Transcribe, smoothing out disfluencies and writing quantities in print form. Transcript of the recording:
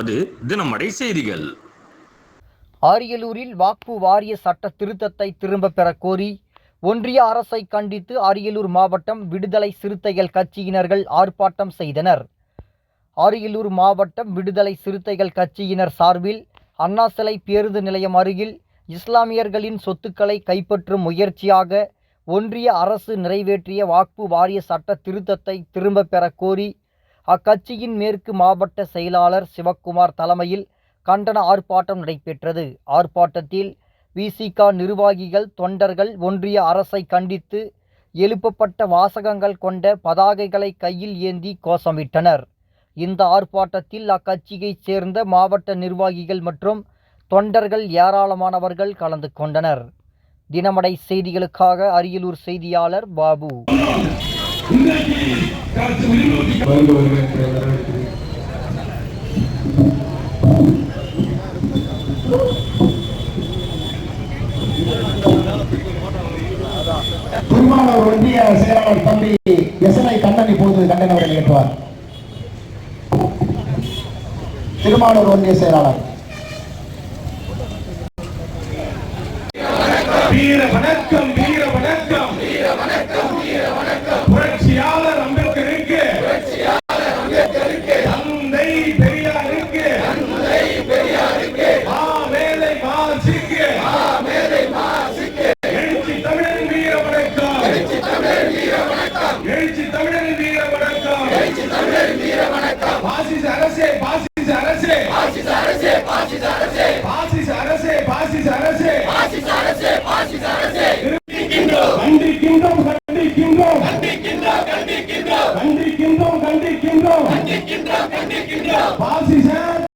கொண்டிருப்பது தினமடை செய்திகள். அரியலூரில் வாக்பு வாரிய சட்ட திருத்தத்தை திரும்ப பெற கோரி ஒன்றிய அரசை கண்டித்து அரியலூர் மாவட்டம் விடுதலை சிறுத்தைகள் கட்சியினர்கள் ஆர்ப்பாட்டம் செய்தனர். அரியலூர் மாவட்டம் விடுதலை சிறுத்தைகள் கட்சியினர் சார்பில் அண்ணா சிலை பேருந்து நிலையம் அருகில் இஸ்லாமியர்களின் சொத்துக்களை கைப்பற்றும் முயற்சியாக ஒன்றிய அரசு நிறைவேற்றிய வாக்பு வாரிய சட்ட திருத்தத்தை திரும்ப பெற கோரி அக்கட்சியின் மேற்கு மாவட்ட செயலாளர் சிவக்குமார் தலைமையில் கண்டன ஆர்ப்பாட்டம் நடைபெற்றது. ஆர்ப்பாட்டத்தில் விசிக நிர்வாகிகள், தொண்டர்கள் ஒன்றிய அரசை கண்டித்து எழுப்பப்பட்ட வாசகங்கள் கொண்ட பதாகைகளை கையில் ஏந்தி கோஷமிட்டனர். இந்த ஆர்ப்பாட்டத்தில் அக்கட்சியைச் சேர்ந்த மாவட்ட நிர்வாகிகள் மற்றும் தொண்டர்கள் ஏராளமானவர்கள் கலந்து கொண்டனர். தினமடை செய்திகளுக்காக அரியலூர் செய்தியாளர் பாபு. திருமாவளூர் ஒன்றிய செயலாளர் தம்பி எஸ்ஐ கண்ணன் இப்போது கண்டன உரை ஏற்றுவார். திருமாவளூர் ஒன்றிய செயலாளர். வீர வணக்கம், வீர வணக்கம், வீர வணக்கம், வீர வணக்கம். புரட்சியாளர் அம்பேத்கருக்கு, தந்தை பெரியாருக்கு, மேலை மாசிக்கு, எழுச்சி தமிழரின் வீர வணக்கம், எழுச்சி தமிழரின் வீர வணக்கம், எழுச்சி தமிழரின் வீர வணக்கம், எழுச்சி தமிழரின் வீர வணக்கம். பாசிச அரசே, பாசிச அரசே, பாசிச அரசே, பாசிச அரசே, பாசிச அரசே, பாசிச அரசே, பாசிச அரசே, பாசிச அரசே. கண்டிக்கின்றோம், கண்டிக்கின்றோம், கண்டிக்கின்றோம், கண்டிக்கின்றோம், கண்டிக்கின்றோம், கண்டிக்கின்றோம், கண்டிக்கின்றோம், கண்டிக்கின்றோம், கண்டிக்கின்றோம். பாசிச